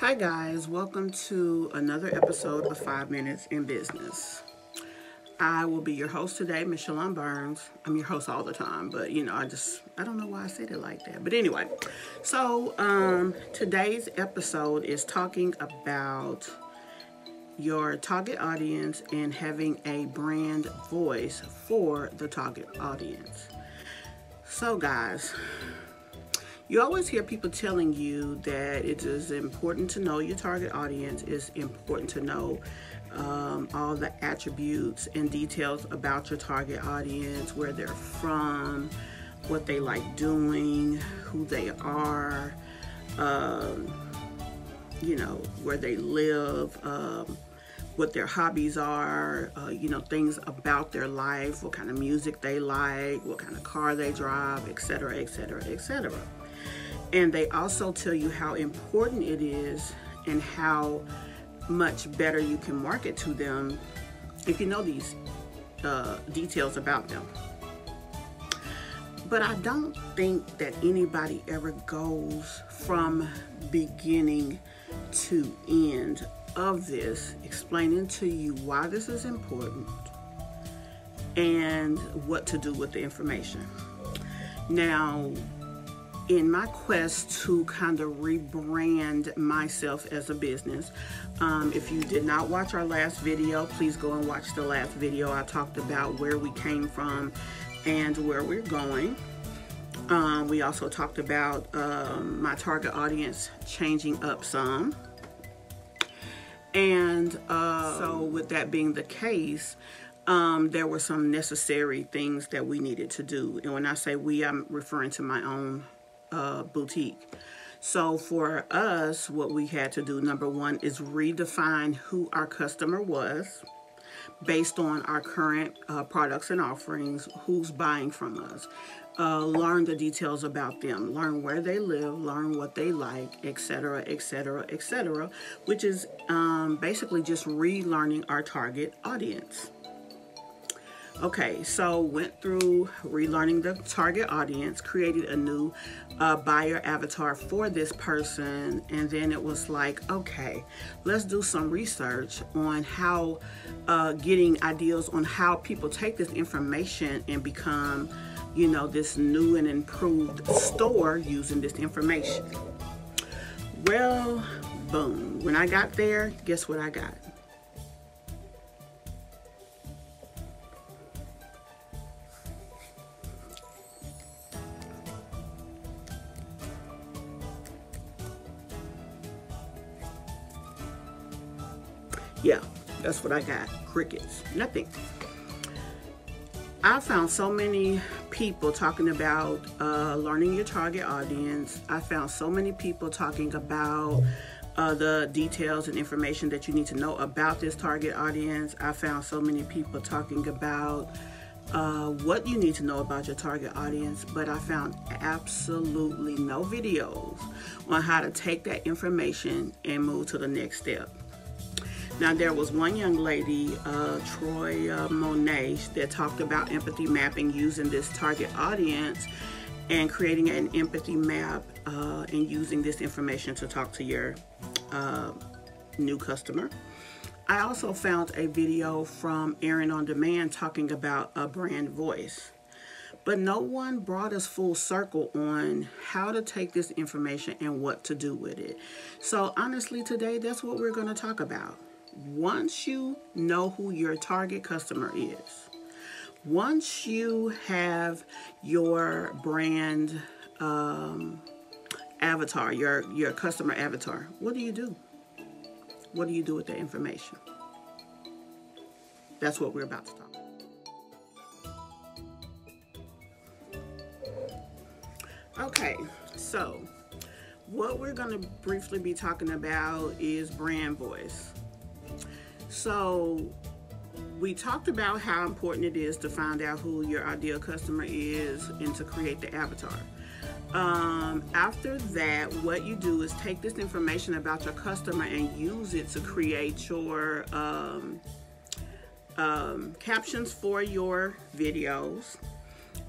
Hi guys, welcome to another episode of 5 Minutes in Business. I will be your host today, MISHLON Burns. I'm your host all the time, but I don't know why I said it like that. But anyway, so today's episode is talking about your target audience and having a brand voice for the target audience. So guys, you always hear people telling you that it is important to know your target audience. It's important to know all the attributes and details about your target audience, where they're from, what they like doing, who they are, where they live, what their hobbies are, things about their life, what kind of music they like, what kind of car they drive, etc., etc., etc. And they also tell you how important it is and how much better you can market to them if you know these details about them. But I don't think that anybody ever goes from beginning to end of this explaining to you why this is important and what to do with the information. Now, in my quest to kind of rebrand myself as a business, if you did not watch our last video, please go and watch the last video. I talked about where we came from and where we're going. We also talked about my target audience changing up some. And so with that being the case, there were some necessary things that we needed to do. And when I say we, I'm referring to my own boutique. So for us, what we had to do, number one, is redefine who our customer was based on our current products and offerings, who's buying from us. Learn the details about them, learn where they live, learn what they like, etc., etc., etc., which is basically just relearning our target audience. Okay, so went through relearning the target audience, created a new buyer avatar for this person, and then it was like, okay, let's do some research on how, getting ideas on how people take this information and become, this new and improved store using this information. Well, boom, when I got there, guess what I got? Yeah, that's what I got. Crickets. Nothing. I found so many people talking about learning your target audience. I found so many people talking about the details and information that you need to know about this target audience. I found so many people talking about what you need to know about your target audience, but I found absolutely no videos on how to take that information and move to the next step. Now, there was one young lady, Troy Monet, that talked about empathy mapping using this target audience and creating an empathy map and using this information to talk to your new customer. I also found a video from Aaron on Demand talking about a brand voice. But no one brought us full circle on how to take this information and what to do with it. So honestly, today, that's what we're going to talk about. Once you know who your target customer is, once you have your brand avatar, your customer avatar, what do you do? What do you do with that information? That's what we're about to talk about. Okay, so what we're going to briefly be talking about is brand voice. So we talked about how important it is to find out who your ideal customer is and to create the avatar. After that, what you do is take this information about your customer and use it to create your captions for your videos.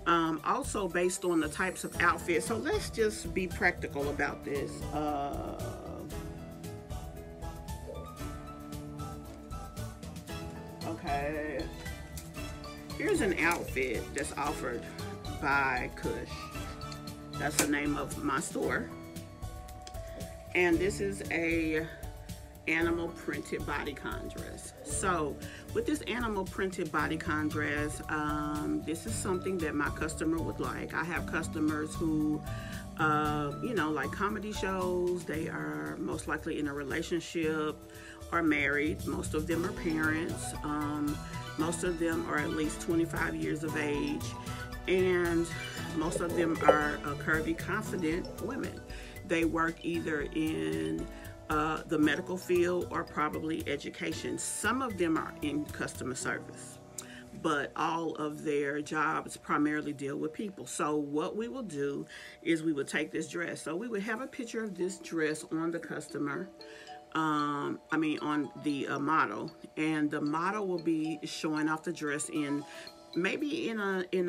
Also based on the types of outfits. So let's just be practical about this. Okay. Here's an outfit that's offered by Kush. That's the name of my store. And this is a animal printed bodycon dress. So with this animal printed bodycon dress, this is something that my customer would like. I have customers who like comedy shows. They are most likely in a relationship or married. Most of them are parents. Most of them are at least 25 years of age. And most of them are curvy, confident women. They work either in the medical field or probably education. Some of them are in customer service, but all of their jobs primarily deal with people. So what we will do is we would take this dress. So we would have a picture of this dress on the customer, on the model, and the model will be showing off the dress in maybe in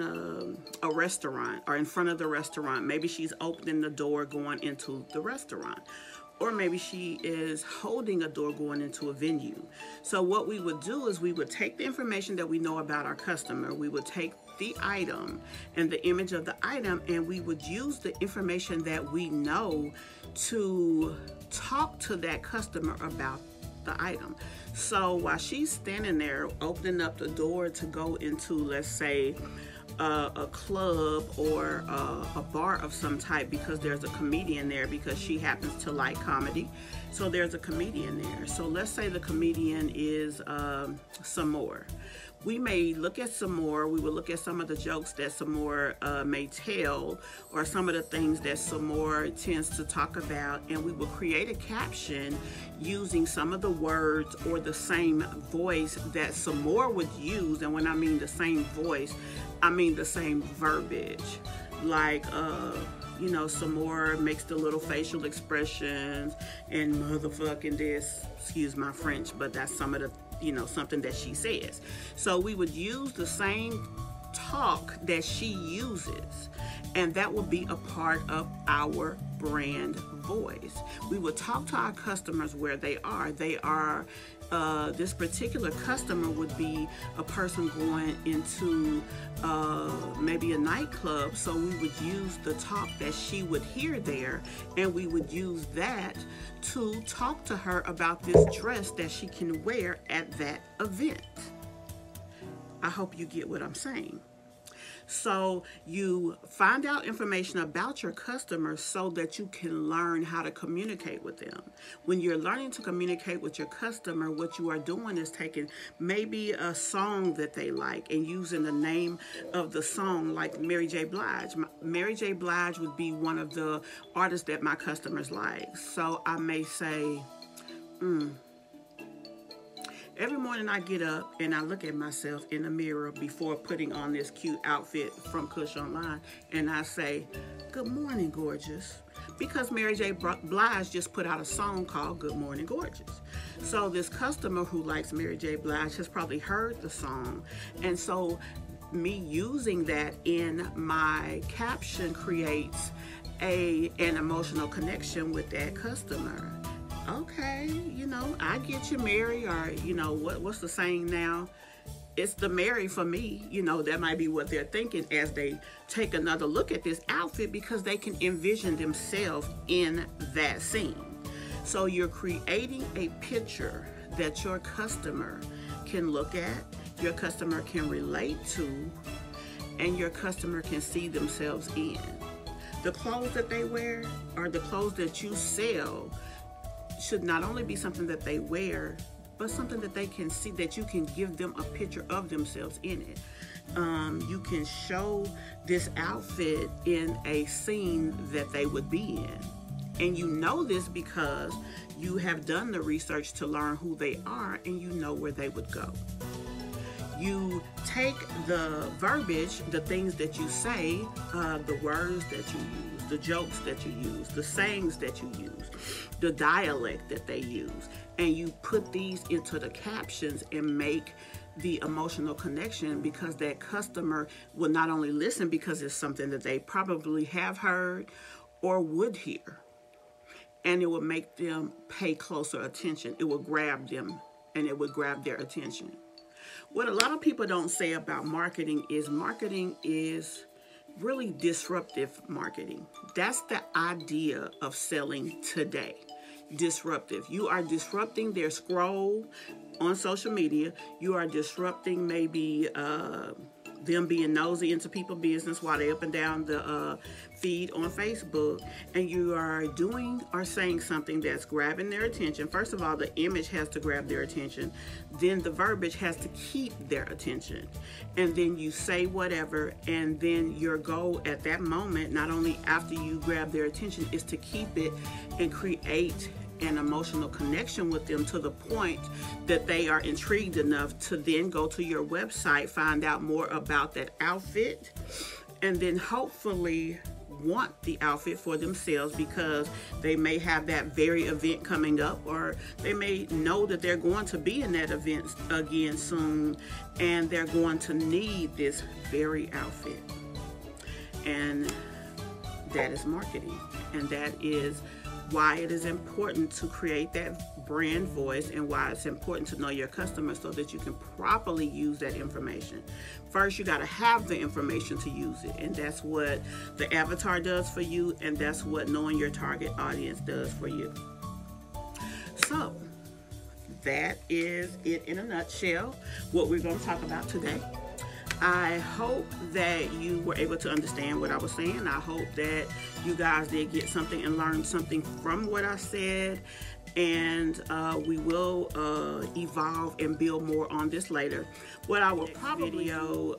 a restaurant or in front of the restaurant. Maybe she's opening the door going into the restaurant, or maybe she is holding a door going into a venue. So what we would do is we would take the information that we know about our customer, we would take the item and the image of the item, and we would use the information that we know to talk to that customer about the item. So while she's standing there opening up the door to go into, let's say, a club or a bar of some type, because there's a comedian there, because she happens to like comedy, so there's a comedian there. So let's say the comedian is Samore. We may look at Samore, we will look at some of the jokes that Samore may tell, or some of the things that Samore tends to talk about, and we will create a caption using some of the words or the same voice that Samore would use. And when I mean the same voice, I mean the same verbiage. Like, Samore makes the little facial expressions and motherfucking this, excuse my French, but that's some of the something that she says. So we would use the same talk that she uses, and that will be a part of our brand voice. We would talk to our customers where they are. This particular customer would be a person going into maybe a nightclub, so we would use the talk that she would hear there, and we would use that to talk to her about this dress that she can wear at that event. I hope you get what I'm saying. So you find out information about your customers so that you can learn how to communicate with them. When you're learning to communicate with your customer, what you are doing is taking maybe a song that they like and using the name of the song, like Mary J. Blige. Mary J. Blige would be one of the artists that my customers like. So I may say, every morning I get up and I look at myself in the mirror before putting on this cute outfit from Kush Online, and I say, "Good morning, gorgeous." Because Mary J. Blige just put out a song called Good Morning, Gorgeous. So this customer who likes Mary J. Blige has probably heard the song, and so me using that in my caption creates an emotional connection with that customer. Okay, I get you, Mary, or, what's the saying now? It's the Mary for me. That might be what they're thinking as they take another look at this outfit, because they can envision themselves in that scene. So you're creating a picture that your customer can look at, your customer can relate to, and your customer can see themselves in. The clothes that they wear, or the clothes that you sell, should not only be something that they wear, but something that they can see, that you can give them a picture of themselves in it. You can show this outfit in a scene that they would be in. And you know this because you have done the research to learn who they are, and you know where they would go. You take the verbiage, the things that you say, the words that you use, the jokes that you use, the sayings that you use, the dialect that they use, and you put these into the captions and make the emotional connection, because that customer will not only listen because it's something that they probably have heard or would hear, and it will make them pay closer attention. It will grab them, and it will grab their attention. What a lot of people don't say about marketing is really disruptive marketing. That's the idea of selling today. Disruptive. You are disrupting their scroll on social media. You are disrupting maybe them being nosy into people's business while they up and down the feed on Facebook, and you are doing or saying something that's grabbing their attention. First of all, the image has to grab their attention, then the verbiage has to keep their attention, and then you say whatever, and then your goal at that moment, not only after you grab their attention, is to keep it and create an emotional connection with them to the point that they are intrigued enough to then go to your website, find out more about that outfit, and then hopefully want the outfit for themselves, because they may have that very event coming up, or they may know that they're going to be in that event again soon, and they're going to need this very outfit. And that is marketing, and that is why it is important to create that brand voice, and why it's important to know your customers so that you can properly use that information. First, you got to have the information to use it, and that's what the avatar does for you, and that's what knowing your target audience does for you. So that is it in a nutshell, what we're going to talk about today. I hope that you were able to understand what I was saying. I hope that you guys did get something and learn something from what I said. And we will evolve and build more on this later. What I will probably video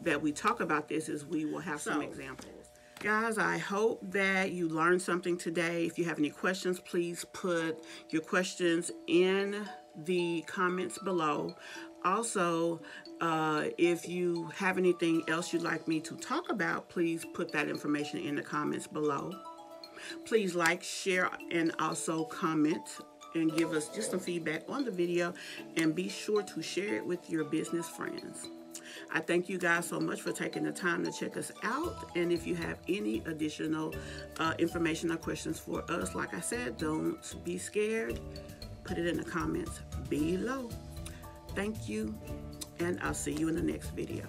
that we talk about this is we will have some examples. Guys, I hope that you learned something today. If you have any questions, please put your questions in the comments below. Also, if you have anything else you'd like me to talk about, please put that information in the comments below. Please like, share, and also comment and give us just some feedback on the video, and be sure to share it with your business friends. I thank you guys so much for taking the time to check us out, and if you have any additional information or questions for us, like I said, don't be scared. Put it in the comments below. Thank you, and I'll see you in the next video.